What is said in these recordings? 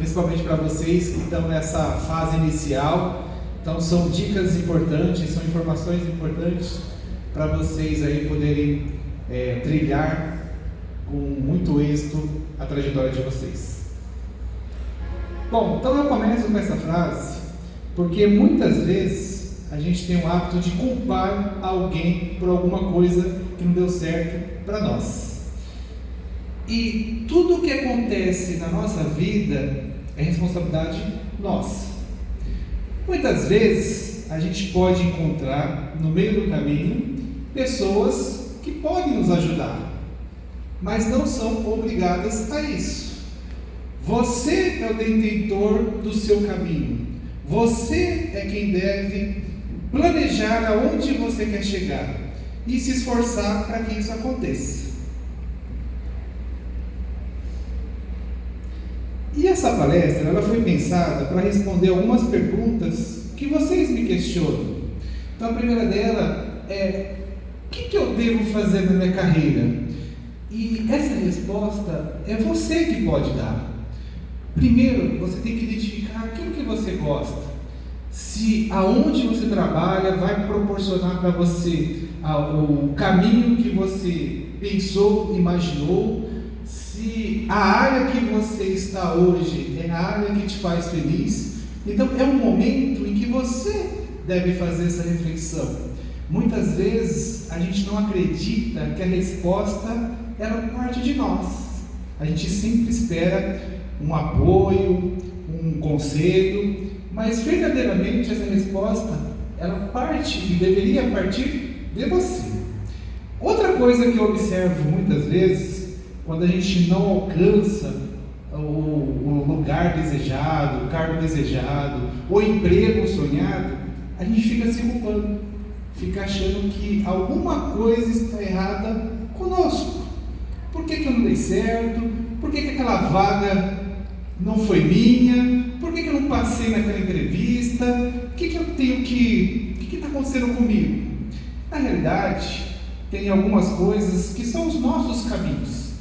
principalmente para vocês que estão nessa fase inicial. Então são dicas importantes, são informações importantes para vocês aí poderem trilhar com muito êxito a trajetória de vocês. Bom, então eu começo com essa frase porque muitas vezes a gente tem o hábito de culpar alguém por alguma coisa que não deu certo para nós. E tudo o que acontece na nossa vida é responsabilidade nossa. Muitas vezes a gente pode encontrar no meio do caminho pessoas que podem nos ajudar, mas não são obrigadas a isso. Você é o detentor do seu caminho. Você é quem deve planejar aonde você quer chegar e se esforçar para que isso aconteça. E essa palestra ela foi pensada para responder algumas perguntas que vocês me questionam. Então a primeira dela é: o que eu devo fazer na minha carreira? E essa resposta é você que pode dar. Primeiro, você tem que identificar aquilo que você gosta. Se aonde você trabalha vai proporcionar para você o caminho que você pensou, imaginou, se a área que você está hoje é a área que te faz feliz, então é um momento em que você deve fazer essa reflexão. Muitas vezes a gente não acredita que a resposta ela parte de nós. A gente sempre espera um apoio, um conselho, mas verdadeiramente essa resposta ela parte e deveria partir de você. Outra coisa que eu observo muitas vezes, quando a gente não alcança o lugar desejado, o cargo desejado, o emprego sonhado, a gente fica se culpando, fica achando que alguma coisa está errada conosco. Por que eu não dei certo? Por que aquela vaga não foi minha? Por que eu não passei naquela entrevista? O que está acontecendo comigo? Na realidade, tem algumas coisas que são os nossos caminhos,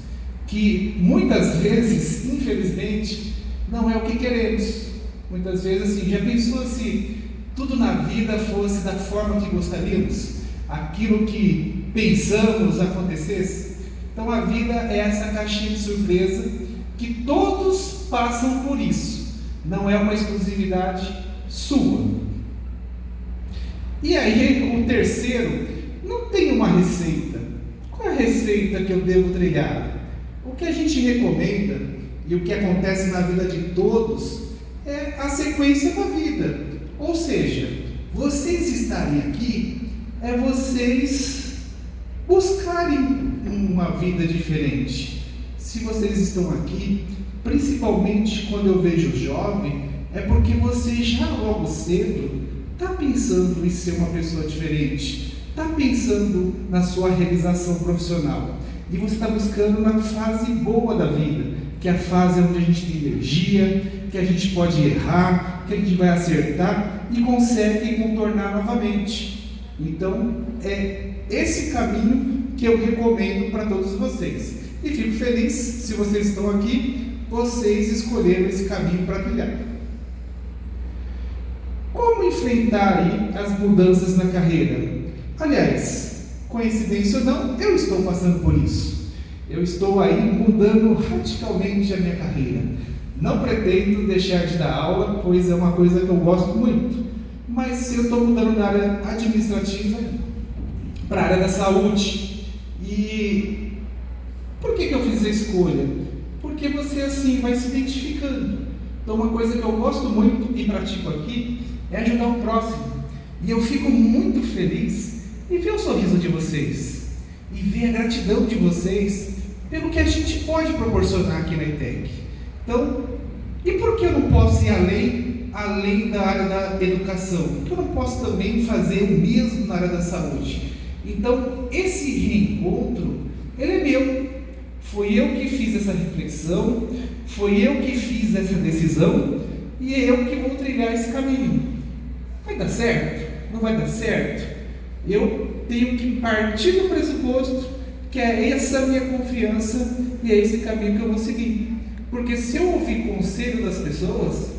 que muitas vezes, infelizmente, não é o que queremos. Muitas vezes, assim, já pensou se tudo na vida fosse da forma que gostaríamos? Aquilo que pensamos acontecesse? Então a vida é essa caixinha de surpresa que todos passam por isso. Não é uma exclusividade sua. E aí, o terceiro, não tem uma receita. Qual é a receita que eu devo trilhar? O que a gente recomenda e o que acontece na vida de todos é a sequência da vida. Ou seja, vocês estarem aqui é vocês buscarem uma vida diferente. Se vocês estão aqui, principalmente quando eu vejo jovem, é porque você já logo cedo está pensando em ser uma pessoa diferente, está pensando na sua realização profissional. E você está buscando na fase boa da vida, que é a fase onde a gente tem energia, que a gente pode errar, que a gente vai acertar e consegue contornar novamente. Então, é esse caminho que eu recomendo para todos vocês. E fico feliz, se vocês estão aqui, vocês escolheram esse caminho para trilhar. Como enfrentar aí as mudanças na carreira? Aliás, coincidência ou não, eu estou passando por isso. Eu estou aí mudando radicalmente a minha carreira. Não pretendo deixar de dar aula, pois é uma coisa que eu gosto muito. Mas eu estou mudando da área administrativa para a área da saúde. E por que eu fiz a escolha? Porque você assim vai se identificando. Então uma coisa que eu gosto muito e pratico aqui é ajudar o próximo. E eu fico muito feliz em ver o sorriso de vocês e ver a gratidão de vocês pelo que a gente pode proporcionar aqui na ETEC. Então, e por que eu não posso ir além da área da educação? Por que eu não posso também fazer o mesmo na área da saúde? Então, esse reencontro, ele é meu. Foi eu que fiz essa reflexão, foi eu que fiz essa decisão e é eu que vou trilhar esse caminho. Vai dar certo? Não vai dar certo? Eu tenho que partir do pressuposto que é essa minha confiança e é esse caminho que eu vou seguir. Porque se eu ouvir conselho das pessoas,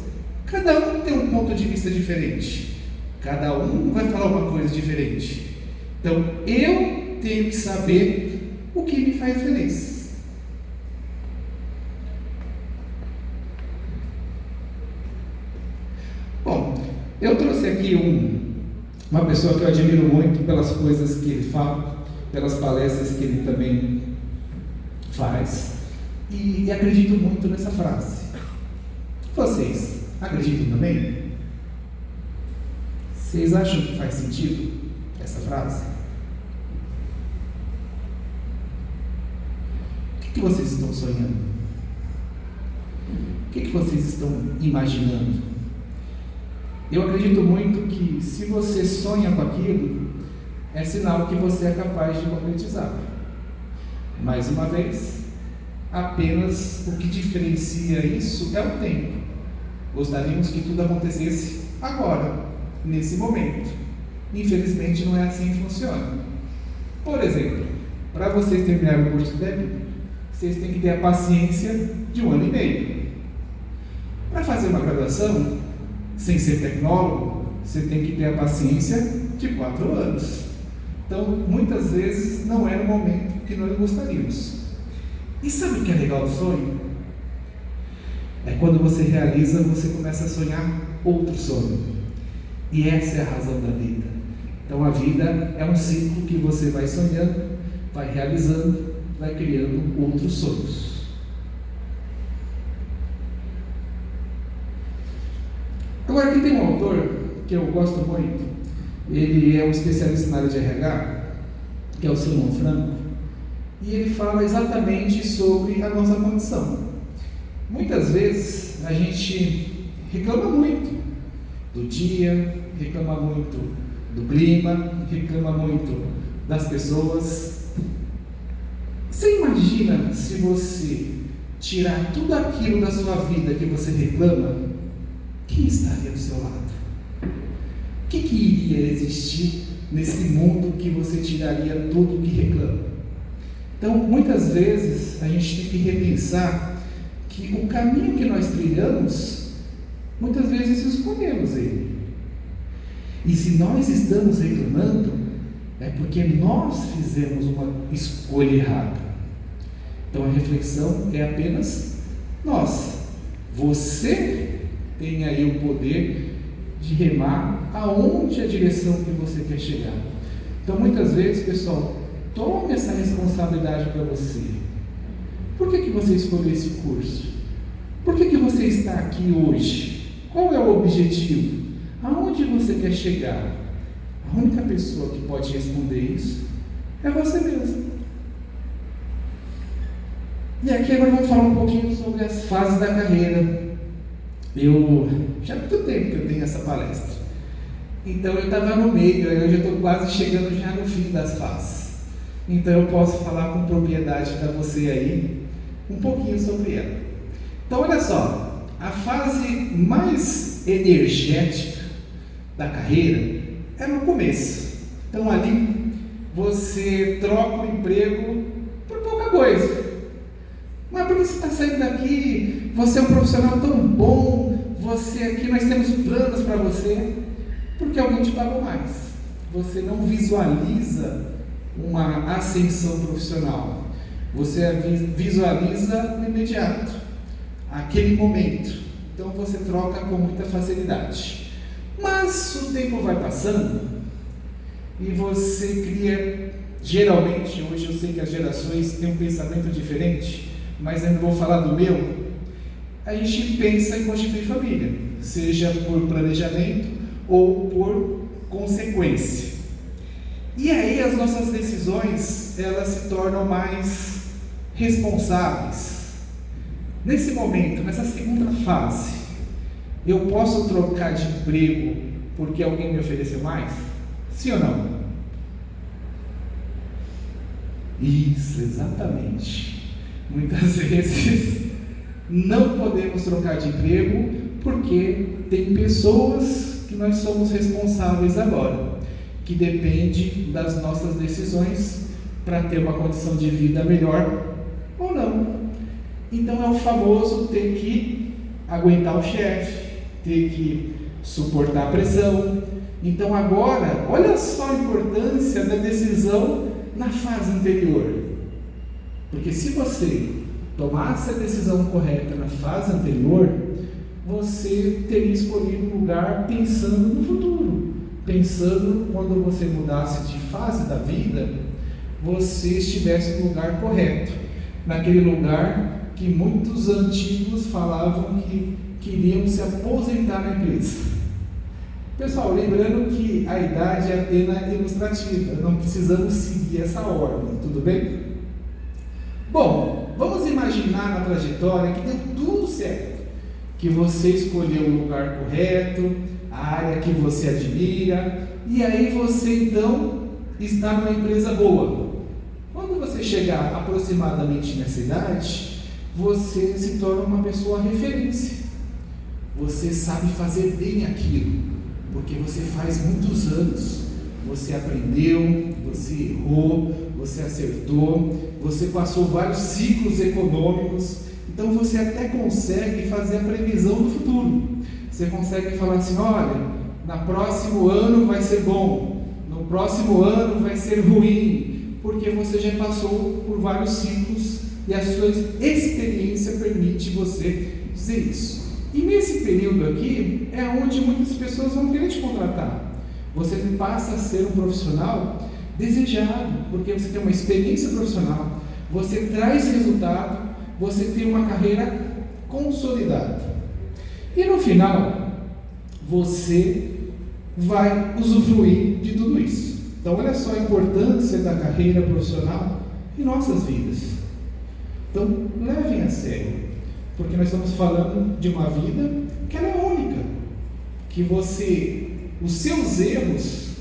cada um tem um ponto de vista diferente. Cada um vai falar uma coisa diferente. Então, eu tenho que saber o que me faz feliz. Bom, eu trouxe aqui uma pessoa que eu admiro muito pelas coisas que ele fala, pelas palestras que ele também faz, e acredito muito nessa frase. Vocês acreditam também? Vocês acham que faz sentido essa frase? O que vocês estão sonhando? O que vocês estão imaginando? Eu acredito muito que se você sonha com aquilo, é sinal que você é capaz de concretizar. Mais uma vez, apenas o que diferencia isso é o tempo. Gostaríamos que tudo acontecesse agora, nesse momento. Infelizmente não é assim que funciona. Por exemplo, para vocês terminarem o curso técnico, vocês têm que ter a paciência de 1 ano e meio. Para fazer uma graduação, sem ser tecnólogo, você tem que ter a paciência de 4 anos. Então, muitas vezes, não é no momento que nós gostaríamos. E sabe o que é legal do sonho? É quando você realiza, você começa a sonhar outro sonho. E essa é a razão da vida. Então, a vida é um ciclo que você vai sonhando, vai realizando, vai criando outros sonhos. Agora, aqui tem um autor que eu gosto muito. Ele é um especialista na área de RH, que é o Simon Franco, e ele fala exatamente sobre a nossa condição. Muitas vezes a gente reclama muito do dia, reclama muito do clima, reclama muito das pessoas. Você imagina se você tirar tudo aquilo da sua vida que você reclama, quem estaria do seu lado? O que iria existir nesse mundo que você tiraria tudo o que reclama? Então, muitas vezes, a gente tem que repensar que o caminho que nós trilhamos, muitas vezes escolhemos ele. E se nós estamos reclamando, é porque nós fizemos uma escolha errada. Então, a reflexão é apenas nós. Você tem aí o poder de remar aonde a direção que você quer chegar. Então, muitas vezes, pessoal, tome essa responsabilidade para você. Por que você escolheu esse curso? Por que você está aqui hoje? Qual é o objetivo? Aonde você quer chegar? A única pessoa que pode responder isso é você mesmo. E aqui agora vamos falar um pouquinho sobre as fases da carreira. Já há muito tempo que eu tenho essa palestra. Então eu estava no meio, eu já estou quase chegando já no fim das fases. Então eu posso falar com propriedade para você aí um pouquinho sobre ela. Então olha só, a fase mais energética da carreira é no começo. Então ali você troca o emprego por pouca coisa. Mas por que você está saindo daqui? Você é um profissional tão bom, aqui nós temos planos para você, porque alguém te pagou mais. Você não visualiza uma ascensão profissional, você visualiza no imediato, aquele momento. Então você troca com muita facilidade. Mas o tempo vai passando e você cria, geralmente, hoje eu sei que as gerações têm um pensamento diferente, mas eu não vou falar do meu. A gente pensa em constituir família, seja por planejamento ou por consequência. E aí as nossas decisões, elas se tornam mais responsáveis. Nesse momento, nessa segunda fase, eu posso trocar de emprego porque alguém me ofereceu mais? Sim ou não? Isso, exatamente. Muitas vezes não podemos trocar de emprego porque tem pessoas que nós somos responsáveis agora, que depende das nossas decisões para ter uma condição de vida melhor ou não. Então é o famoso ter que aguentar o chefe, ter que suportar a pressão. Então agora, olha só a importância da decisão na fase anterior. Porque se você tomasse a decisão correta na fase anterior, você teria escolhido um lugar pensando no futuro, pensando quando você mudasse de fase da vida, você estivesse no lugar correto, naquele lugar que muitos antigos falavam que queriam se aposentar na empresa. Pessoal, lembrando que a idade é apenas ilustrativa, não precisamos seguir essa ordem, tudo bem? Bom, vamos imaginar na trajetória que deu tudo certo, que você escolheu o lugar correto, a área que você admira, e aí você então está numa empresa boa. Quando você chegar aproximadamente nessa idade, você se torna uma pessoa referência. Você sabe fazer bem aquilo, porque você faz muitos anos. Você aprendeu, você errou, você acertou, você passou vários ciclos econômicos, então você até consegue fazer a previsão do futuro. Você consegue falar assim, olha, no próximo ano vai ser bom, no próximo ano vai ser ruim, porque você já passou por vários ciclos e a sua experiência permite você dizer isso. E nesse período aqui é onde muitas pessoas vão querer te contratar. Você passa a ser um profissional desejado, porque você tem uma experiência profissional, você traz resultado, você tem uma carreira consolidada. E no final, você vai usufruir de tudo isso. Então, olha só a importância da carreira profissional em nossas vidas. Então, levem a sério, porque nós estamos falando de uma vida que ela é única, que os seus erros,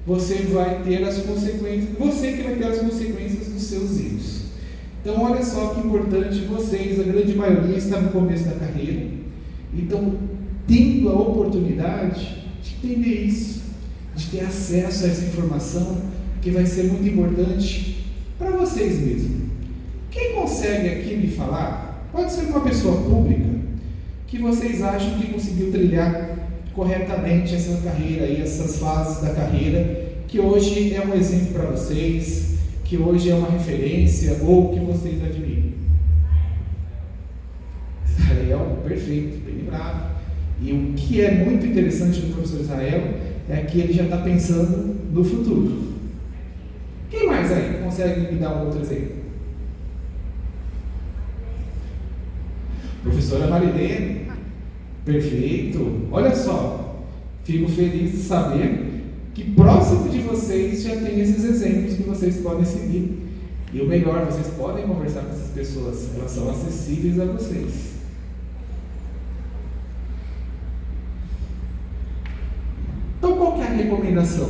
você vai ter as consequências, você que vai ter as consequências dos seus erros. Então, olha só que importante vocês, a grande maioria está no começo da carreira, então, tendo a oportunidade de entender isso, de ter acesso a essa informação, que vai ser muito importante para vocês mesmos. Quem consegue aqui me falar, pode ser uma pessoa pública, que vocês acham que conseguiu trilhar corretamente essa carreira e essas fases da carreira, que hoje é um exemplo para vocês, que hoje é uma referência ou que vocês admiram? Israel, perfeito, bem lembrado. E o que é muito interessante do professor Israel é que ele já está pensando no futuro. Quem mais aí consegue me dar um outro exemplo? Professora Marilene, perfeito. Olha só, fico feliz de saber que próximo de vocês já tem esses exemplos que vocês podem seguir. E o melhor, vocês podem conversar com essas pessoas, elas são acessíveis a vocês. Então, qual que é a recomendação?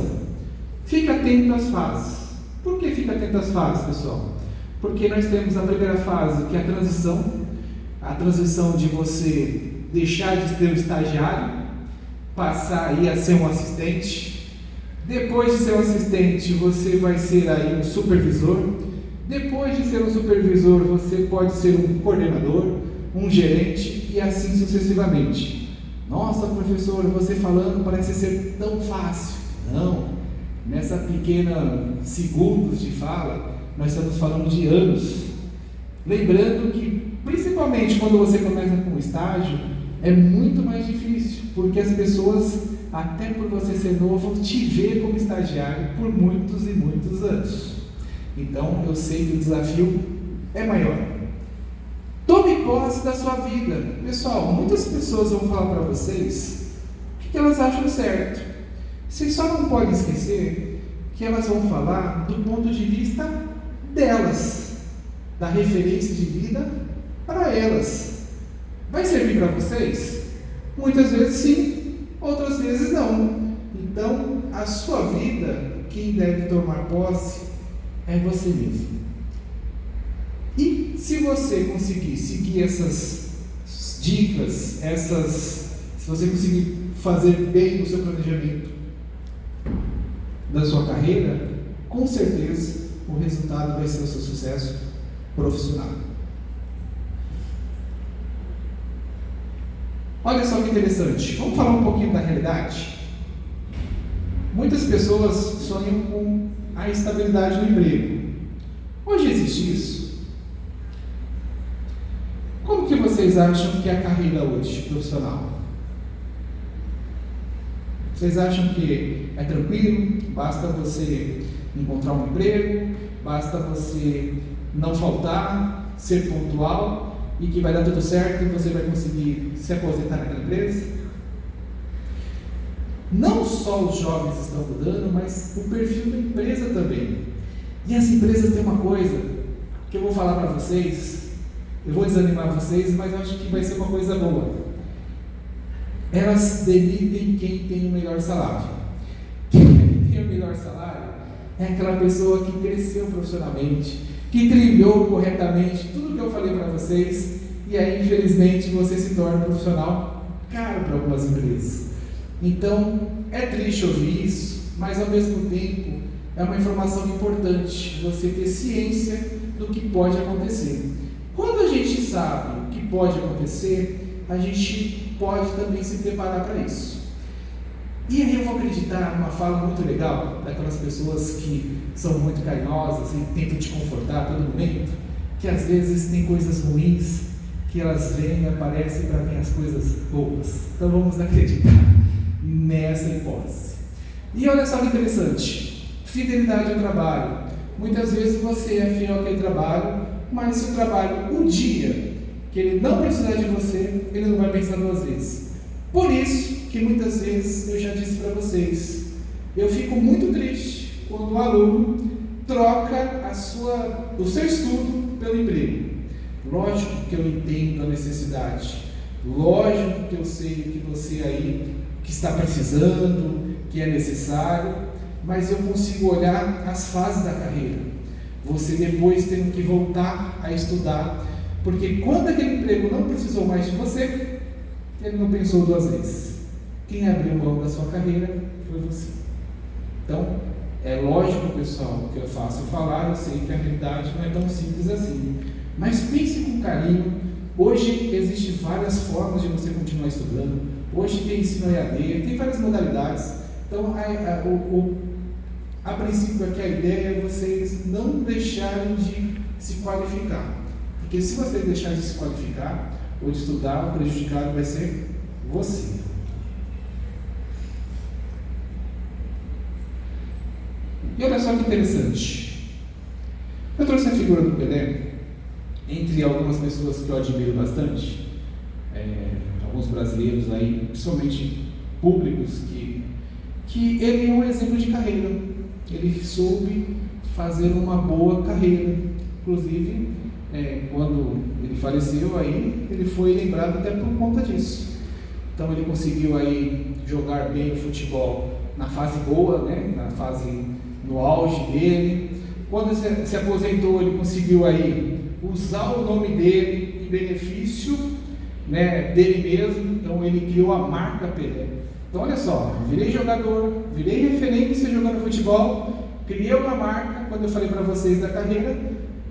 Fique atento às fases. Por que fica atento às fases, pessoal? Porque nós temos a primeira fase, que é a transição de você deixar de ser um estagiário, passar aí a ser um assistente. Depois de ser um assistente, você vai ser aí um supervisor. Depois de ser um supervisor, você pode ser um coordenador, um gerente e assim sucessivamente. Nossa, professor, você falando parece ser tão fácil. Não, nessa pequena segundos de fala, nós estamos falando de anos. Lembrando que, principalmente quando você começa com o estágio, é muito mais difícil, porque as pessoas, até por você ser novo, te vê como estagiário por muitos e muitos anos. Então, eu sei que o desafio é maior. Tome posse da sua vida. Pessoal, muitas pessoas vão falar para vocês o que elas acham certo. Vocês só não podem esquecer que elas vão falar do ponto de vista delas, da referência de vida para elas. Vai servir para vocês? Muitas vezes sim, outras vezes não. Então, a sua vida, quem deve tomar posse é você mesmo. E se você conseguir seguir essas dicas, se você conseguir fazer bem o seu planejamento da sua carreira, com certeza o resultado vai ser o seu sucesso profissional. Olha só que interessante, vamos falar um pouquinho da realidade? Muitas pessoas sonham com a estabilidade do emprego. Hoje existe isso? Como que vocês acham que é a carreira hoje, profissional? Vocês acham que é tranquilo? Basta você encontrar um emprego, basta você não faltar, ser pontual e que vai dar tudo certo e você vai conseguir se aposentar naquela empresa? Não só os jovens estão mudando, mas o perfil da empresa também. E as empresas têm uma coisa que eu vou falar para vocês, eu vou desanimar vocês, mas eu acho que vai ser uma coisa boa. Elas demitem quem tem o melhor salário. Quem tem o melhor salário é aquela pessoa que cresceu profissionalmente, que trilhou corretamente tudo que eu falei para vocês, e aí infelizmente você se torna um profissional caro para algumas empresas. Então é triste ouvir isso, mas ao mesmo tempo é uma informação importante você ter ciência do que pode acontecer. Quando a gente sabe o que pode acontecer, a gente pode também se preparar para isso. E aí eu vou acreditar numa fala muito legal daquelas pessoas que são muito carinhosas e tentam te confortar a todo momento, que às vezes tem coisas ruins que elas vêm e aparecem para vir as coisas boas. Então vamos acreditar nessa hipótese. E olha só que interessante, fidelidade ao trabalho. Muitas vezes você é fiel àquele trabalho, mas se o trabalho, o dia que ele não precisar de você, ele não vai pensar duas vezes. Por isso que muitas vezes eu já disse para vocês, eu fico muito triste quando o aluno troca o seu estudo pelo emprego. Lógico que eu entendo a necessidade, lógico que eu sei que você aí que está precisando, que é necessário, mas eu consigo olhar as fases da carreira. Você depois tem que voltar a estudar, porque quando aquele emprego não precisou mais de você, ele não pensou duas vezes. Quem abriu mão da sua carreira foi você. Então, é lógico, pessoal, que eu faço falar, eu sei que a realidade não é tão simples assim. Mas pense com carinho. Hoje existem várias formas de você continuar estudando. Hoje tem ensino EAD, tem várias modalidades. Então, a princípio aqui a ideia é vocês não deixarem de se qualificar. Porque se vocês deixarem de se qualificar ou de estudar, o prejudicado vai ser você. E olha só que interessante. Eu trouxe a figura do Pelé, entre algumas pessoas que eu admiro bastante, alguns brasileiros aí, principalmente públicos, que ele é um exemplo de carreira. Ele soube fazer uma boa carreira. Inclusive, quando ele faleceu, aí, ele foi lembrado até por conta disso. Então ele conseguiu aí jogar bem o futebol na fase boa, né? No auge dele. Quando se aposentou, ele conseguiu aí usar o nome dele em benefício, né, dele mesmo. Então ele criou a marca Pelé. Então olha só, virei jogador, virei referência jogando futebol, criei uma marca. Quando eu falei para vocês da carreira,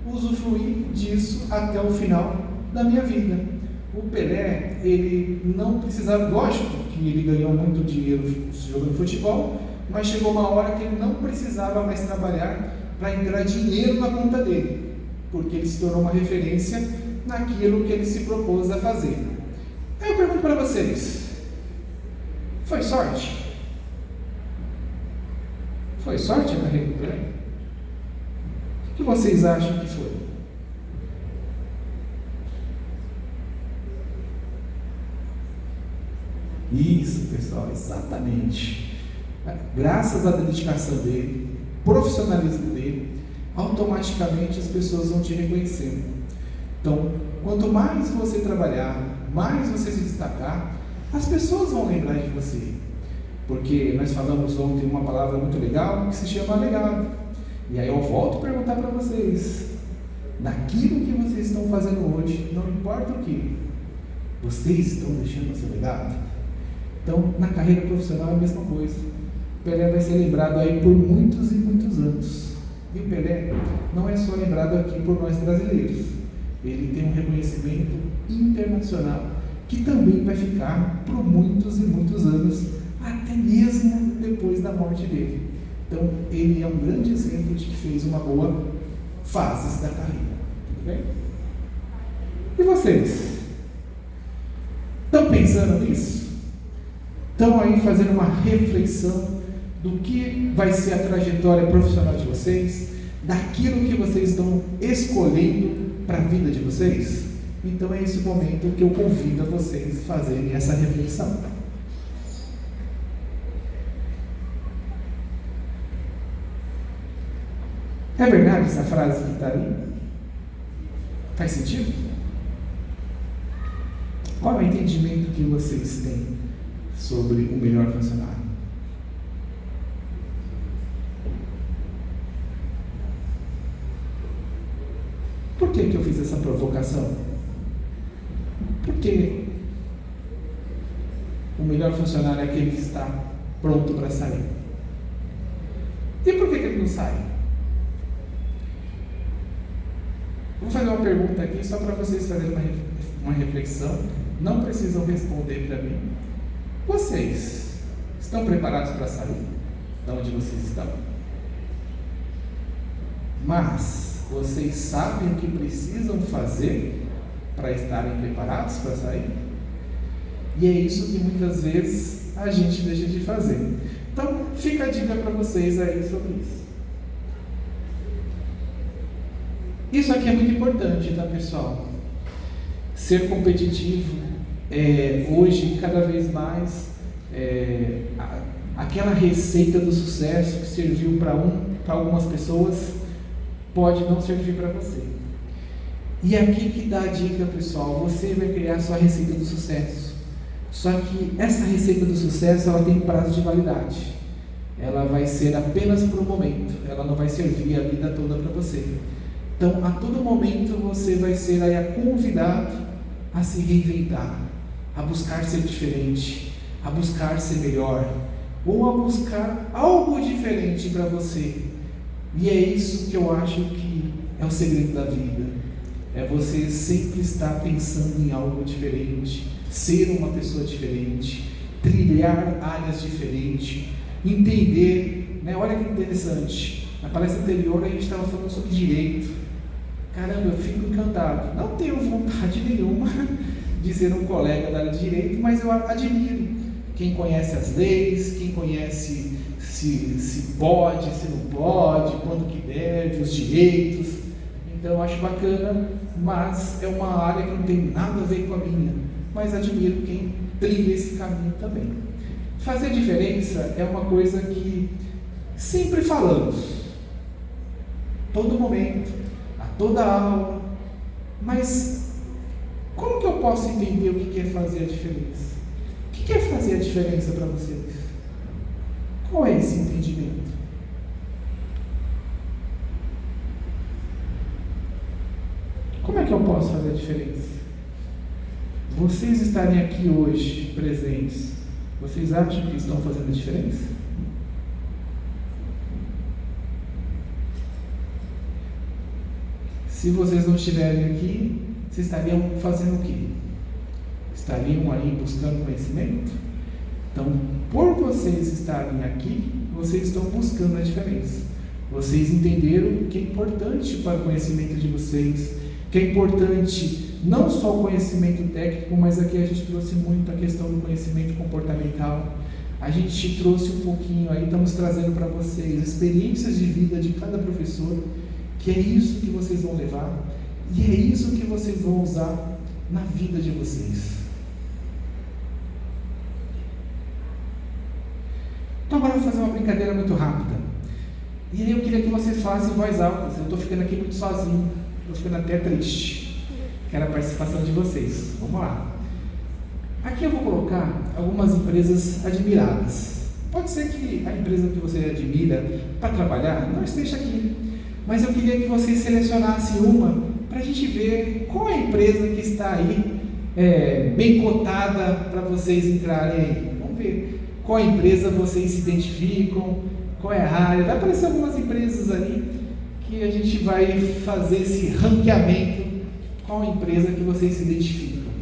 usufruí disso até o final da minha vida. O Pelé, ele não precisava, lógico que ele ganhou muito dinheiro jogando futebol, mas chegou uma hora que ele não precisava mais trabalhar para entrar dinheiro na conta dele, porque ele se tornou uma referência naquilo que ele se propôs a fazer. Aí eu pergunto para vocês, foi sorte? Foi sorte a carreira do Pelé? O que vocês acham que foi? Isso, pessoal, exatamente. Graças à dedicação dele, profissionalismo dele, automaticamente as pessoas vão te reconhecendo. Então, quanto mais você trabalhar, mais você se destacar, as pessoas vão lembrar de você. Porque nós falamos ontem uma palavra muito legal que se chama legado. E aí eu volto a perguntar para vocês, daquilo que vocês estão fazendo hoje, não importa o que, vocês estão deixando o seu legado? Então, na carreira profissional é a mesma coisa. O Pelé vai ser lembrado aí por muitos e muitos anos. E o Pelé não é só lembrado aqui por nós brasileiros. Ele tem um reconhecimento internacional que também vai ficar por muitos e muitos anos, até mesmo depois da morte dele. Então, ele é um grande exemplo de que fez uma boa fase da carreira. Tudo bem? E vocês? Estão pensando nisso? Estão aí fazendo uma reflexão do que vai ser a trajetória profissional de vocês, daquilo que vocês estão escolhendo para a vida de vocês? Então é esse momento que eu convido a vocês a fazerem essa reflexão. É verdade essa frase que está ali? Faz sentido? Qual é o entendimento que vocês têm sobre o melhor funcionário? Por que eu fiz essa provocação? Porque o melhor funcionário é aquele que está pronto para sair. E por que ele não sai? Vou fazer uma pergunta aqui só para vocês fazerem uma reflexão. Não precisam responder para mim. Vocês estão preparados para sair de onde vocês estão? Mas vocês sabem o que precisam fazer para estarem preparados para sair? E é isso que muitas vezes a gente deixa de fazer. Então, fica a dica para vocês aí sobre isso. Isso aqui é muito importante, tá, pessoal? Ser competitivo hoje, cada vez mais, aquela receita do sucesso que serviu para algumas pessoas, pode não servir para você. E aqui que dá a dica, pessoal, você vai criar a sua receita do sucesso. Só que essa receita do sucesso, ela tem prazo de validade. Ela vai ser apenas por um momento, ela não vai servir a vida toda para você. Então, a todo momento você vai ser aí convidado a se reinventar, a buscar ser diferente, a buscar ser melhor, ou a buscar algo diferente para você. E é isso que eu acho que é o segredo da vida. É você sempre estar pensando em algo diferente, ser uma pessoa diferente, trilhar áreas diferentes, entender, né? Olha que interessante, na palestra anterior a gente estava falando sobre direito. Caramba, eu fico encantado. Não tenho vontade nenhuma de ser um colega da área de direito, mas eu admiro quem conhece as leis, quem conhece se pode, se não pode, quando que deve, os direitos. Então eu acho bacana, mas é uma área que não tem nada a ver com a minha. Mas admiro quem trilha esse caminho também. Fazer diferença é uma coisa que sempre falamos, todo momento, a toda aula, mas como que eu posso entender o que é fazer a diferença? O que é fazer a diferença para vocês? Qual é esse entendimento? Como é que eu posso fazer a diferença? Vocês estarem aqui hoje, presentes, vocês acham que estão fazendo a diferença? Se vocês não estiverem aqui, vocês estariam fazendo o quê? Estariam aí buscando conhecimento? Então, por vocês estarem aqui, vocês estão buscando a diferença. Vocês entenderam o que é importante para o conhecimento de vocês, que é importante não só o conhecimento técnico, mas aqui a gente trouxe muito a questão do conhecimento comportamental. A gente trouxe um pouquinho aí, estamos trazendo para vocês experiências de vida de cada professor, que é isso que vocês vão levar, e é isso que vocês vão usar na vida de vocês. Então agora eu vou fazer uma brincadeira muito rápida. E aí eu queria que vocês fizessem em voz alta. Eu estou ficando aqui muito sozinho, estou ficando até triste. Quero a participação de vocês. Vamos lá. Aqui eu vou colocar algumas empresas admiradas. Pode ser que a empresa que você admira para trabalhar não esteja aqui, mas eu queria que vocês selecionassem uma para a gente ver qual é a empresa que está aí bem cotada para vocês entrarem aí. Vamos ver qual empresa vocês se identificam, qual é a área. Vai aparecer algumas empresas aí que a gente vai fazer esse ranqueamento. Qual empresa que vocês se identificam?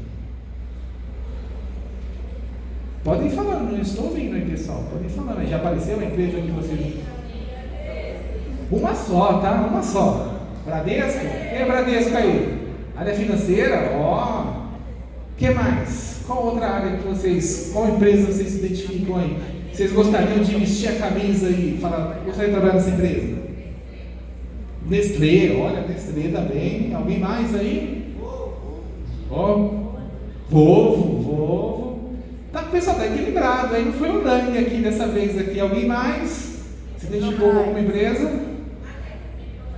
Podem falar, não estou ouvindo aí, pessoal. Podem falar, já apareceu a empresa que vocês... Uma só, tá? Uma só. Bradesco? Quem é Bradesco aí? Área financeira? Ó. Que mais? Qual outra área que vocês... Qual empresa vocês se identificam aí? Vocês gostariam de vestir a camisa e falar, gostaria de trabalhar nessa empresa? Nestlé, olha, Nestlé também. Alguém mais aí? Ó. Volvo. Tá, o pessoal está equilibrado, aí não foi unânime aqui dessa vez aqui. Alguém mais se identificou com alguma empresa?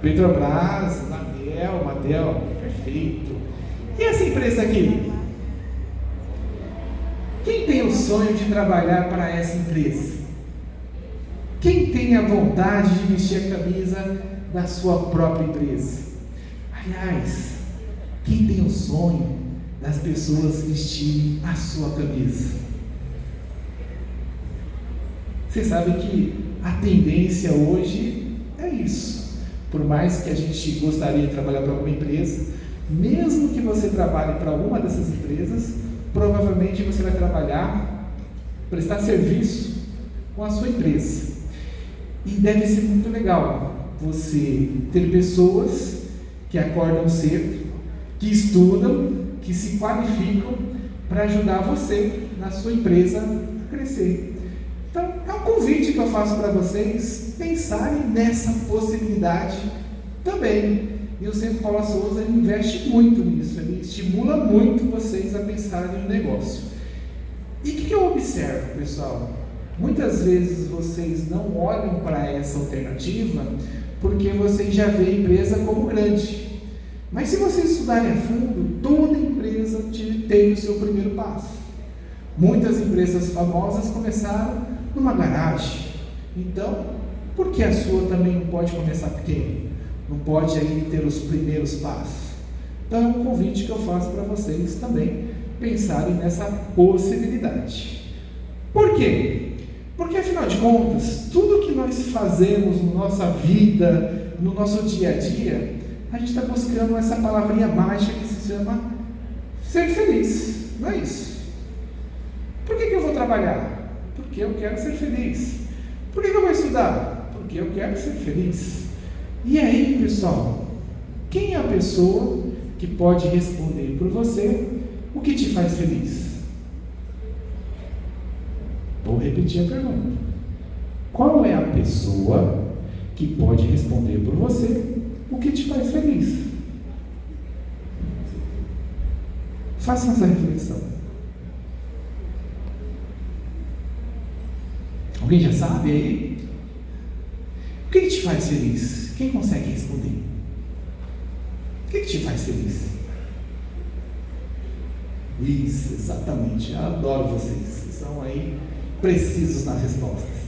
Petrobras, Matel, perfeito. E essa empresa aqui? Quem tem o sonho de trabalhar para essa empresa? Quem tem a vontade de vestir a camisa da sua própria empresa? Aliás, quem tem o sonho das pessoas vestirem a sua camisa? Você sabe que a tendência hoje é isso. Por mais que a gente gostaria de trabalhar para alguma empresa, mesmo que você trabalhe para alguma dessas empresas, provavelmente você vai trabalhar, prestar serviço com a sua empresa. E deve ser muito legal você ter pessoas que acordam cedo, que estudam, que se qualificam para ajudar você na sua empresa a crescer. Então, é um convite que eu faço para vocês pensarem nessa possibilidade também. E o Centro Paula Souza investe muito nisso, ele estimula muito vocês a pensarem no negócio. E o que eu observo, pessoal? Muitas vezes vocês não olham para essa alternativa porque vocês já veem a empresa como grande. Mas se vocês estudarem a fundo, toda empresa teve o seu primeiro passo. Muitas empresas famosas começaram numa garagem. Então, por que a sua também não pode começar pequeno? Não pode aí ter os primeiros passos? Então, é um convite que eu faço para vocês também pensarem nessa possibilidade. Por quê? Porque, afinal de contas, tudo que nós fazemos na nossa vida, no nosso dia a dia, a gente está buscando essa palavrinha mágica que se chama ser feliz, não é isso? Por que eu vou trabalhar? Porque eu quero ser feliz. Por que eu vou estudar? Porque eu quero ser feliz. E aí, pessoal, quem é a pessoa que pode responder por você o que te faz feliz? Vou repetir a pergunta. Qual é a pessoa que pode responder por você o que te faz feliz? Faça essa reflexão. Alguém já sabe aí? O que te faz feliz? Quem consegue responder? O que te faz feliz? Isso, exatamente. Eu adoro vocês. Vocês são aí precisos nas respostas.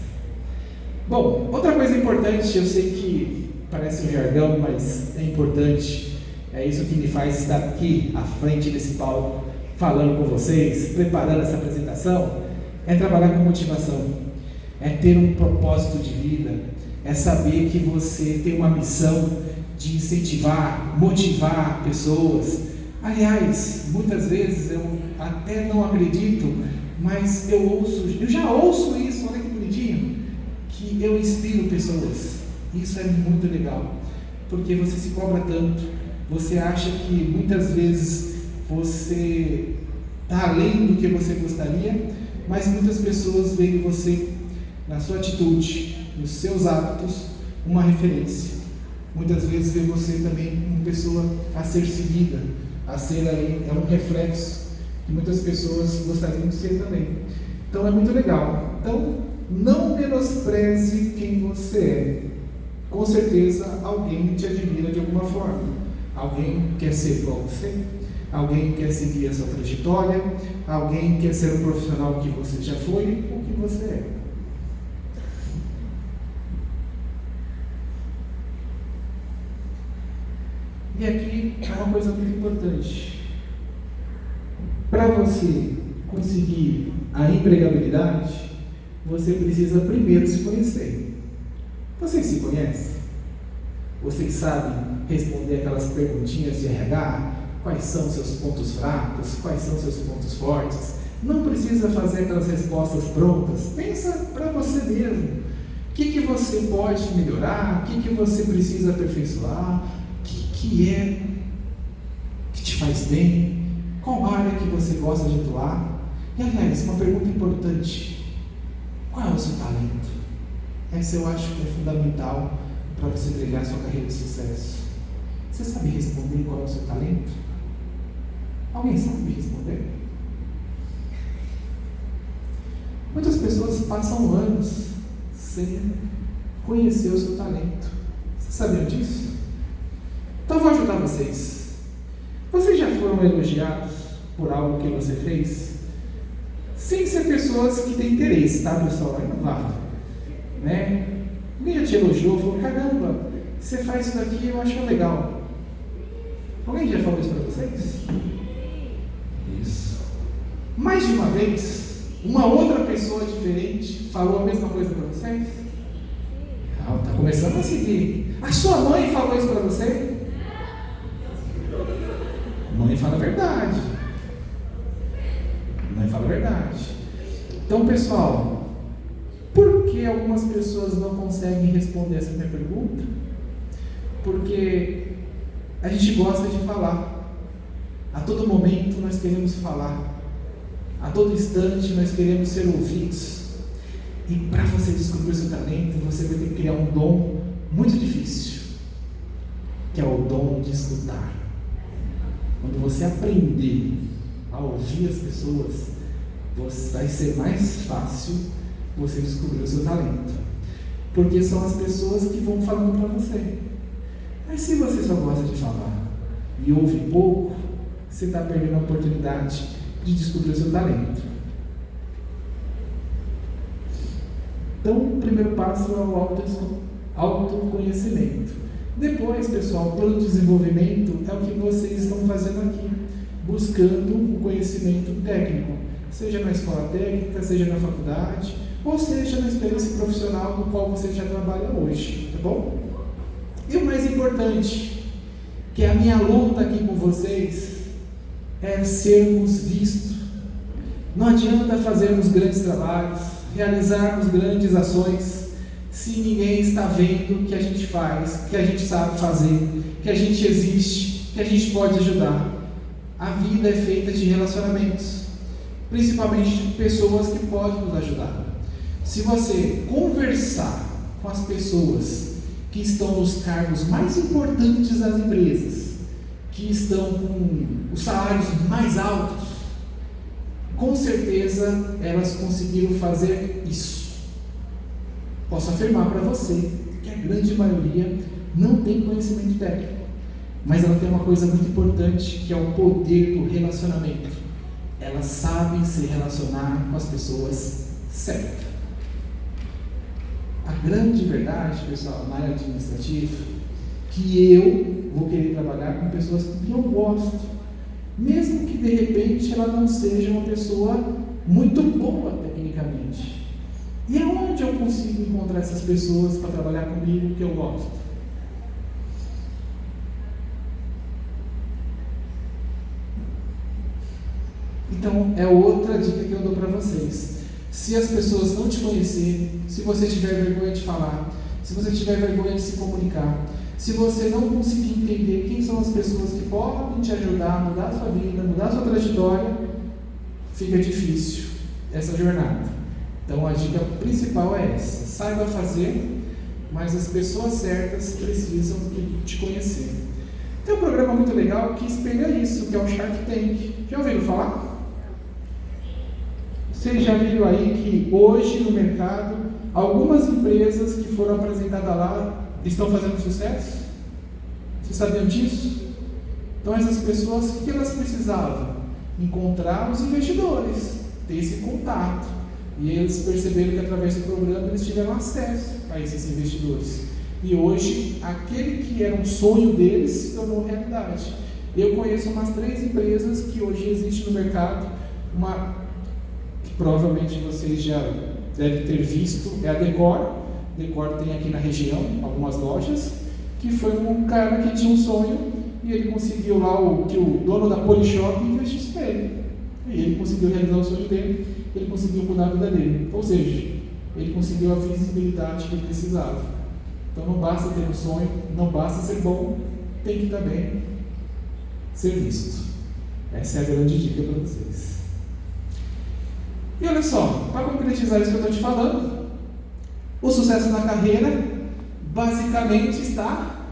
Bom, outra coisa importante, eu sei que parece um jargão, mas é importante. É isso que me faz estar aqui à frente desse palco, falando com vocês, preparando essa apresentação, é trabalhar com motivação, é ter um propósito de vida, é saber que você tem uma missão de incentivar, motivar pessoas. Aliás, muitas vezes eu até não acredito, mas eu já ouço isso, olha que bonitinho, que eu inspiro pessoas. Isso é muito legal, porque você se cobra tanto, você acha que muitas vezes você está além do que você gostaria, mas muitas pessoas veem você, na sua atitude, nos seus hábitos, uma referência. Muitas vezes vê você também uma pessoa a ser seguida, a ser aí, é um reflexo que muitas pessoas gostariam de ser também. Então é muito legal. Então não menospreze quem você é. Com certeza alguém te admira de alguma forma. Alguém quer ser igual a você, alguém quer seguir a sua trajetória, alguém quer ser o profissional que você já foi ou que você é. E aqui é uma coisa muito importante. Para você conseguir a empregabilidade, você precisa primeiro se conhecer. Vocês se conhecem? Vocês sabem responder aquelas perguntinhas de RH? Quais são seus pontos fracos? Quais são seus pontos fortes? Não precisa fazer aquelas respostas prontas. Pensa para você mesmo. O que você pode melhorar? O que você precisa aperfeiçoar? O que é que te faz bem? Qual área que você gosta de atuar? E aliás, uma pergunta importante: qual é o seu talento? Essa eu acho que é fundamental para você trilhar sua carreira de sucesso. Você sabe responder qual é o seu talento? Alguém sabe responder? Muitas pessoas passam anos sem conhecer o seu talento. Vocês sabiam disso? Então eu vou ajudar vocês. Vocês já foram elogiados por algo que você fez? Sem ser pessoas que têm interesse, tá, pessoal? Aí não vale, né? Alguém já te elogiou, falou: caramba, você faz isso daqui, eu acho legal. Alguém já falou isso para vocês? Isso. Mais de uma vez, uma outra pessoa diferente falou a mesma coisa para vocês? Está começando a seguir. A sua mãe falou isso para você? Mãe fala a verdade. Mãe fala a verdade. Então, pessoal, por que algumas pessoas não conseguem responder essa minha pergunta? Porque a gente gosta de falar. A todo momento nós queremos falar. A todo instante nós queremos ser ouvidos. E para você descobrir o seu talento, você vai ter que criar um dom muito difícil, que é o dom de escutar. Quando você aprender a ouvir as pessoas, vai ser mais fácil você descobrir o seu talento. Porque são as pessoas que vão falando para você. Mas se você só gosta de falar e ouve pouco, você está perdendo a oportunidade de descobrir o seu talento. Então, o primeiro passo é o autoconhecimento. Depois, pessoal, o plano de desenvolvimento é o que vocês estão fazendo aqui, buscando o conhecimento técnico, seja na escola técnica, seja na faculdade, ou seja na experiência profissional no qual você já trabalha hoje, tá bom? E o mais importante, que é a minha luta aqui com vocês, é sermos vistos. Não adianta fazermos grandes trabalhos, realizarmos grandes ações, se ninguém está vendo o que a gente faz, que a gente sabe fazer, que a gente existe, que a gente pode ajudar. A vida é feita de relacionamentos, principalmente de pessoas que podem nos ajudar. Se você conversar com as pessoas que estão nos cargos mais importantes das empresas, que estão com os salários mais altos, com certeza elas conseguiram fazer isso. Posso afirmar para você que a grande maioria não tem conhecimento técnico, mas ela tem uma coisa muito importante, que é o poder do relacionamento. Elas sabem se relacionar com as pessoas certas. A grande verdade, pessoal, na área administrativa, que eu vou querer trabalhar com pessoas que eu gosto, mesmo que de repente ela não seja uma pessoa muito boa tecnicamente. E aonde eu consigo encontrar essas pessoas para trabalhar comigo que eu gosto? Então, é outra dica que eu dou para vocês. Se as pessoas não te conhecerem, se você tiver vergonha de falar, se você tiver vergonha de se comunicar, se você não conseguir entender quem são as pessoas que podem te ajudar a mudar a sua vida, mudar a sua trajetória, fica difícil essa jornada. Então, a dica principal é essa: saiba fazer, mas as pessoas certas precisam te conhecer. Tem um programa muito legal que espelha isso, que é o Shark Tank. Já ouviram falar? Vocês já viram aí que hoje no mercado, algumas empresas que foram apresentadas lá estão fazendo sucesso? Vocês sabiam disso? Então essas pessoas, o que elas precisavam? Encontrar os investidores, ter esse contato. E eles perceberam que através do programa eles tiveram acesso a esses investidores. E hoje, aquele que era um sonho deles se tornou realidade. Eu conheço umas 3 empresas que hoje existem no mercado, uma que provavelmente vocês já devem ter visto, é a Decor. Decor tem aqui na região algumas lojas, que foi um cara que tinha um sonho e ele conseguiu lá que o dono da Polishop investisse nele. E ele conseguiu realizar o sonho dele, ele conseguiu mudar a vida dele. Ou seja, ele conseguiu a visibilidade que ele precisava. Então não basta ter um sonho, não basta ser bom, tem que também ser visto. Essa é a grande dica para vocês. E olha só, para concretizar isso que eu estou te falando, o sucesso na carreira basicamente está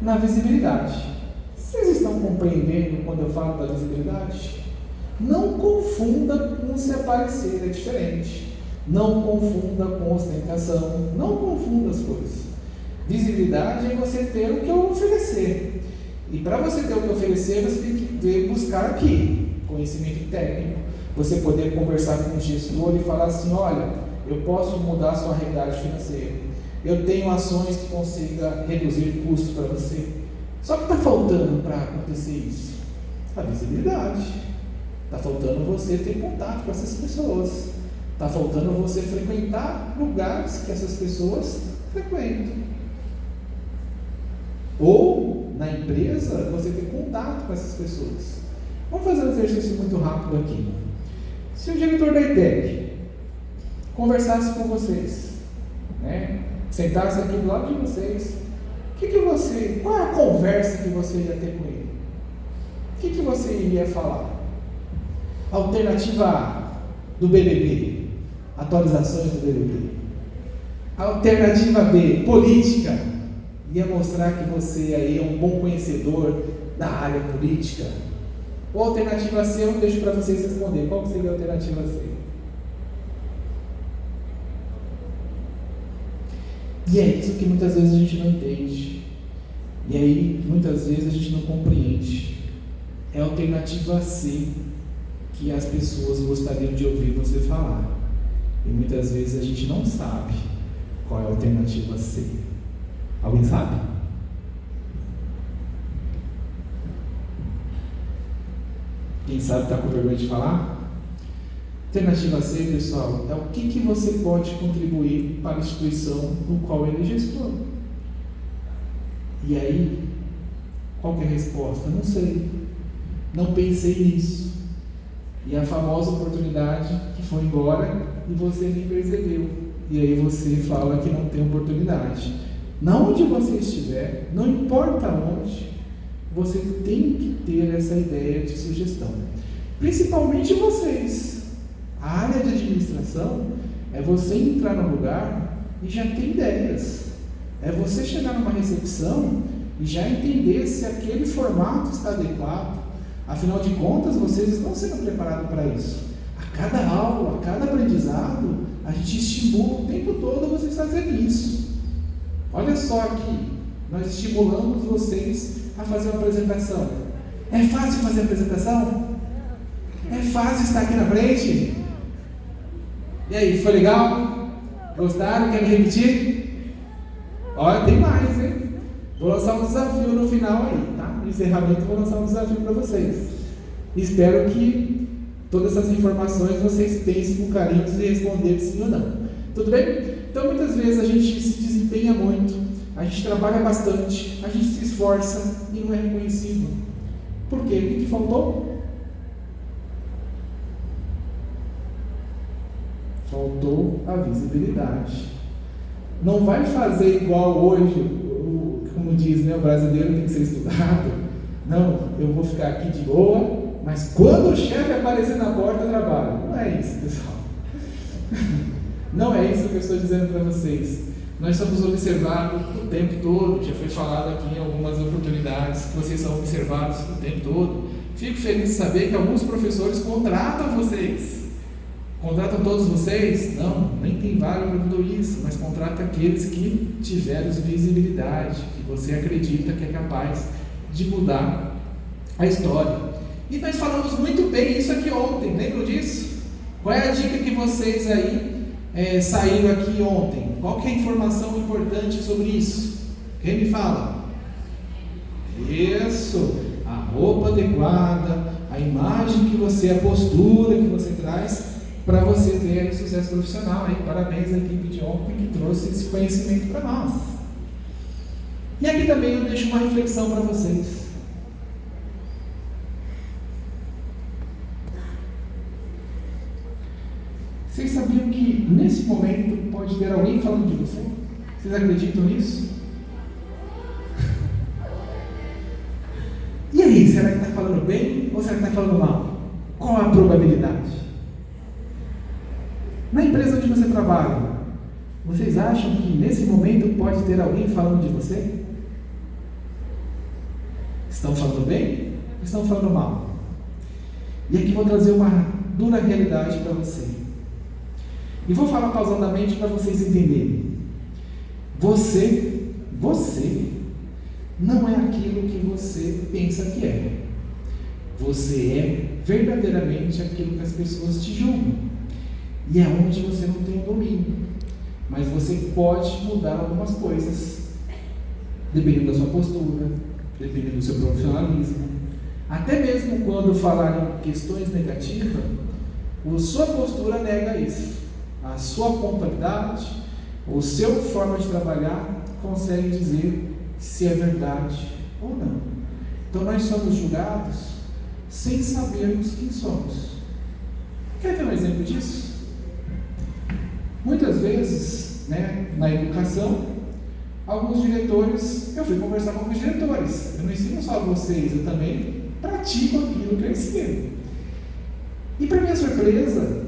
na visibilidade. Vocês estão compreendendo quando eu falo da visibilidade? Não confunda com se aparecer, é diferente. Não confunda com ostentação, não confunda as coisas. Visibilidade é você ter o que oferecer. E para você ter o que oferecer, você tem que buscar aqui conhecimento técnico. Você poder conversar com o gestor e falar assim: olha, eu posso mudar a sua realidade financeira. Eu tenho ações que consiga reduzir custo para você. Só que está faltando para acontecer isso a visibilidade. Está faltando você ter contato com essas pessoas. Está faltando você frequentar lugares que essas pessoas frequentam. Ou, na empresa, você ter contato com essas pessoas. Vamos fazer um exercício muito rápido aqui. Se o diretor da ITEC conversasse com vocês, né, sentasse aqui do lado de vocês, qual é a conversa que você ia ter com ele? O que você iria falar? Alternativa A do BBB, atualizações do BBB. Alternativa B, política, ia mostrar que você aí é um bom conhecedor da área política. Ou alternativa C, eu deixo para vocês responder. Qual seria a alternativa C? E é isso que muitas vezes a gente não entende. E aí, muitas vezes a gente não compreende. É a alternativa C que as pessoas gostariam de ouvir você falar. E muitas vezes a gente não sabe qual é a alternativa C. Alguém sabe? Quem sabe está com vergonha de falar? Alternativa C, pessoal, é o que você pode contribuir para a instituição no qual ele é gestor. E aí, qual que é a resposta? Não sei. Não pensei nisso. E a famosa oportunidade que foi embora e você nem percebeu. E aí você fala que não tem oportunidade. Na onde você estiver, não importa onde, você tem que ter essa ideia de sugestão. Principalmente vocês. A área de administração é você entrar no lugar e já ter ideias. É você chegar numa recepção e já entender se aquele formato está adequado. Afinal de contas, vocês estão sendo preparados para isso. A cada aula, a cada aprendizado, a gente estimula o tempo todo vocês fazerem isso. Olha só aqui, nós estimulamos vocês a fazer uma apresentação. É fácil fazer apresentação? É fácil estar aqui na frente? E aí, foi legal? Gostaram? Quer me repetir? Olha, tem mais, hein? Vou lançar um desafio no final aí, tá? No encerramento vou lançar um desafio para vocês. Espero que todas essas informações vocês pensem com carinho de responder sim ou não. Tudo bem? Então, muitas vezes a gente se desempenha muito, a gente trabalha bastante, a gente se esforça e não é reconhecido. Por quê? O que faltou? Faltou a visibilidade. Não vai fazer igual hoje, como diz, né, o brasileiro tem que ser estudado. Não, eu vou ficar aqui de boa, mas quando o chefe aparecer na porta, eu trabalho. Não é isso, pessoal. Não é isso que eu estou dizendo para vocês. Nós somos observados o tempo todo, já foi falado aqui em algumas oportunidades, que vocês são observados o tempo todo. Fico feliz de saber que alguns professores contratam vocês. Contratam todos vocês? Não, nem tem vaga para tudo isso, mas contrata aqueles que tiveram visibilidade, que você acredita que é capaz de mudar a história. E nós falamos muito bem isso aqui ontem, lembram disso? Qual é a dica que vocês aí saíram aqui ontem? Qual que é a informação importante sobre isso? Quem me fala? Isso, a roupa adequada, a imagem que você, a postura que você traz para você ter sucesso profissional. Hein? Parabéns à equipe de ontem que trouxe esse conhecimento para nós. E aqui também eu deixo uma reflexão para vocês. Vocês sabiam que nesse momento pode ter alguém falando de você? Vocês acreditam nisso? E aí, será que está falando bem ou será que está falando mal? Qual a probabilidade? Na empresa onde você trabalha, vocês acham que nesse momento pode ter alguém falando de você? Estão falando bem ou estão falando mal? E aqui vou trazer uma dura realidade para você. E vou falar pausadamente para vocês entenderem. Você não é aquilo que você pensa que é. Você é verdadeiramente aquilo que as pessoas te julgam. E é onde você não tem o domínio. Mas você pode mudar algumas coisas, dependendo da sua postura, dependendo do seu profissionalismo. Até mesmo quando falarem questões negativas, a sua postura nega isso. A sua pontualidade, o seu forma de trabalhar consegue dizer se é verdade ou não. Então nós somos julgados sem sabermos quem somos. Quer ver um exemplo disso? Muitas vezes, na educação, alguns diretores, eu fui conversar com alguns diretores, eu não ensino só a vocês, eu também pratico aquilo que eu ensino. E para minha surpresa,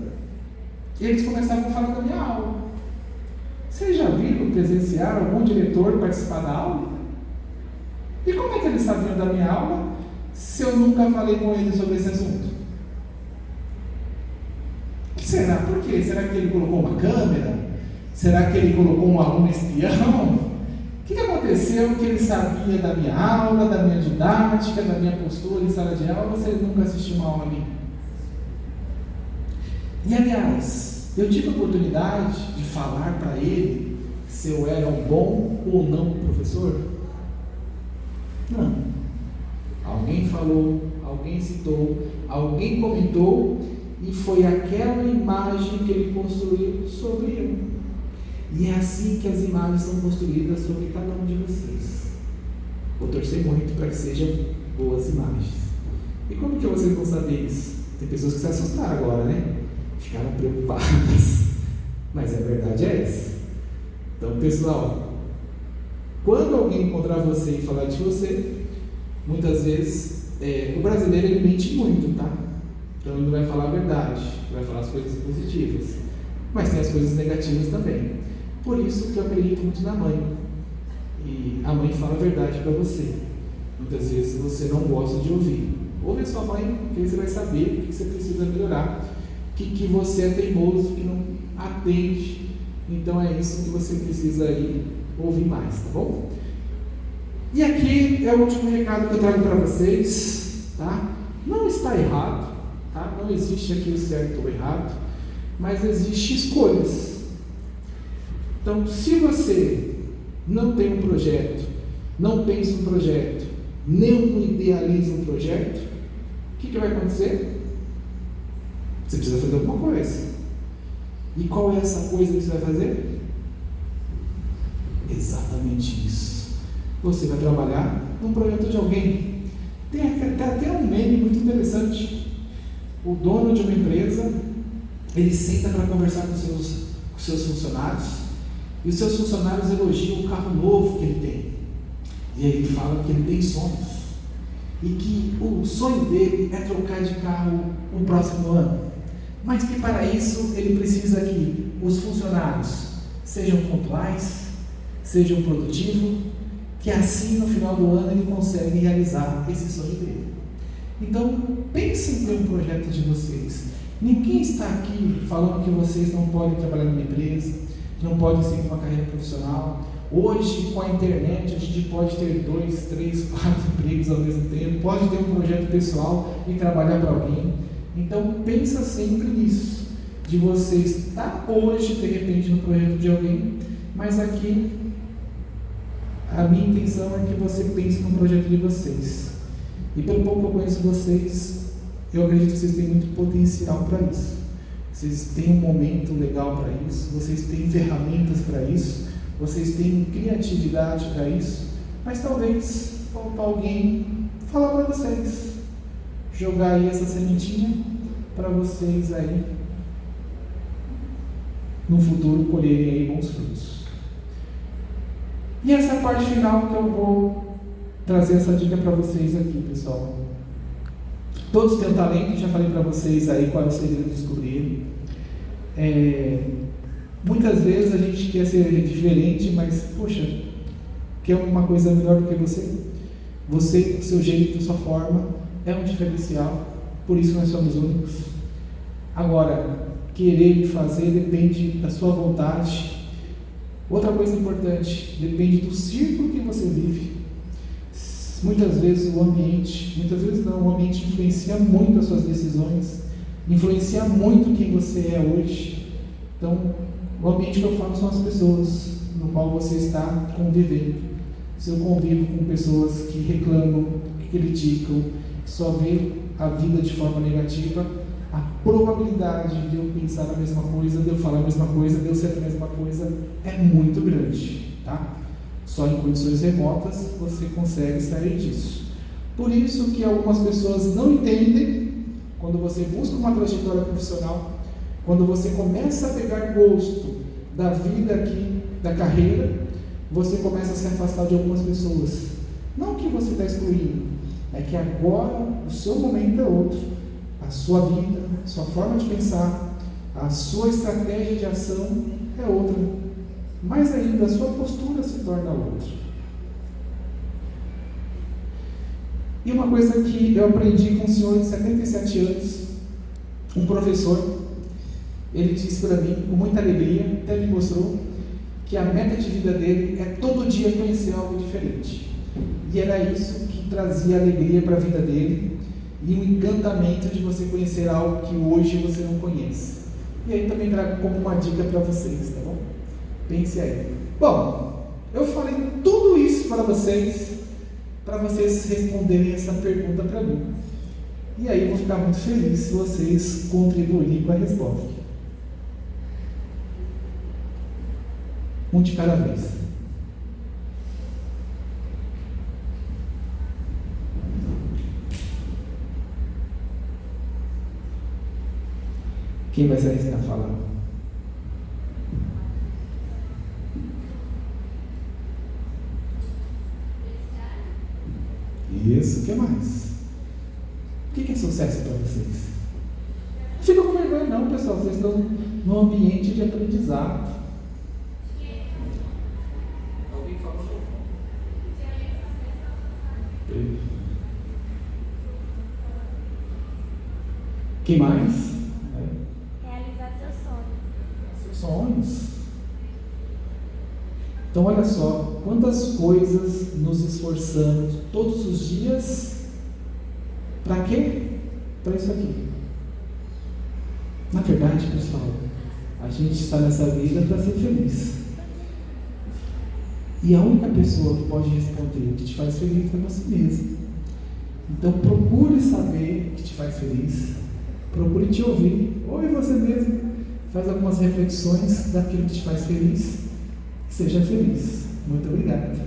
eles começaram a falar da minha aula. Vocês já viram presenciar algum diretor participar da aula? E como é que eles sabiam da minha aula se eu nunca falei com eles sobre esse assunto? O que será? Por quê? Será que ele colocou uma câmera? Será que ele colocou um aluno espião? O que aconteceu que ele sabia da minha aula, da minha didática, da minha postura em sala de aula, se ele nunca assistiu uma aula minha? E aliás, eu tive a oportunidade de falar para ele se eu era um bom ou não professor? Não. Alguém falou, alguém citou, alguém comentou, e foi aquela imagem que ele construiu sobre eu. E é assim que as imagens são construídas sobre cada um de vocês. Vou torcer muito para que sejam boas imagens. E como que vocês vão saber isso? Tem pessoas que se assustaram agora, né? Ficaram preocupadas. Mas a verdade é essa. Então, pessoal, quando alguém encontrar você e falar de você, muitas vezes, o brasileiro ele mente muito, tá? Então ele não vai falar a verdade, vai falar as coisas positivas, mas tem as coisas negativas também. Por isso que eu acredito muito na mãe. E a mãe fala a verdade para você. Muitas vezes você não gosta de ouvir. Ouve a sua mãe, que aí você vai saber o que você precisa melhorar, que você é teimoso, que não atende. Então é isso que você precisa aí ouvir mais, tá bom? E aqui é o último recado que eu trago para vocês, tá? Não está errado, tá? Não existe aqui o certo ou o errado, mas existe escolhas. Então, se você não tem um projeto, não pensa um projeto, nem idealiza um projeto, o que vai acontecer? Você precisa fazer alguma coisa. E qual é essa coisa que você vai fazer? Exatamente isso. Você vai trabalhar num projeto de alguém. Tem até um meme muito interessante. O dono de uma empresa, ele senta para conversar com seus funcionários, e os seus funcionários elogiam o carro novo que ele tem. E aí ele fala que ele tem sonhos, e que o sonho dele é trocar de carro no próximo ano, mas que para isso ele precisa que os funcionários sejam pontuais, sejam produtivos, que assim no final do ano ele consegue realizar esse sonho dele. Então pensem em ter um projeto de vocês. Ninguém está aqui falando que vocês não podem trabalhar numa empresa, que não podem seguir uma carreira profissional. Hoje, com a internet, a gente pode ter 2, 3, 4 empregos ao mesmo tempo, pode ter um projeto pessoal e trabalhar para alguém. Então, pensa sempre nisso, de você estar hoje, de repente, no projeto de alguém, mas aqui, a minha intenção é que você pense no projeto de vocês. E pelo pouco que eu conheço vocês, eu acredito que vocês têm muito potencial para isso. Vocês têm um momento legal para isso, vocês têm ferramentas para isso, vocês têm criatividade para isso, mas talvez falta alguém falar para vocês, jogar aí essa sementinha para vocês aí no futuro colherem aí bons frutos. E essa é a parte final que eu vou trazer essa dica para vocês aqui, pessoal. Todos têm um talento, já falei para vocês aí qual é o segredo de descobrir. Muitas vezes a gente quer ser diferente, mas, poxa, quer uma coisa melhor do que você? Você, seu jeito, sua forma, é um diferencial, por isso nós somos únicos. Agora, querer e fazer depende da sua vontade. Outra coisa importante, depende do círculo que você vive. Muitas vezes o ambiente influencia muito as suas decisões, influencia muito quem você é hoje. Então, o ambiente que eu falo são as pessoas no qual você está convivendo. Se eu convivo com pessoas que reclamam, que criticam, que só vê a vida de forma negativa, a probabilidade de eu pensar a mesma coisa, de eu falar a mesma coisa, de eu ser a mesma coisa é muito grande, tá? Só em condições remotas você consegue sair disso. Por isso que algumas pessoas não entendem, quando você busca uma trajetória profissional, quando você começa a pegar gosto da vida aqui, da carreira, você começa a se afastar de algumas pessoas. Não que você está excluindo, é que agora o seu momento é outro. A sua vida, a sua forma de pensar, a sua estratégia de ação é outra. Mais ainda, a sua postura se torna outra. E uma coisa que eu aprendi com um senhor de 77 anos, um professor, ele disse para mim, com muita alegria, até me mostrou, que a meta de vida dele é todo dia conhecer algo diferente. E era isso que trazia alegria para a vida dele, e o encantamento de você conhecer algo que hoje você não conhece. E aí também trago como uma dica para vocês, tá bom? Pense aí. Bom, eu falei tudo isso para vocês responderem essa pergunta para mim. E aí eu vou ficar muito feliz se vocês contribuírem com a resposta. Um de cada vez. Quem vai se arriscar a falar? Isso, o que mais? O que é sucesso para vocês? Não fica com vergonha não, pessoal. Vocês estão num ambiente de aprendizado. Alguém falou? Quem mais? Realizar seus sonhos. Sonhos. Então olha só, quantas coisas nos esforçamos todos os dias para quê? Para isso aqui. Na verdade, pessoal, a gente está nessa vida para ser feliz. E a única pessoa que pode responder o que te faz feliz é você mesmo. Então procure saber o que te faz feliz. Procure te ouvir. Ouve você mesmo. Faz algumas reflexões daquilo que te faz feliz. Seja feliz. Muito obrigado.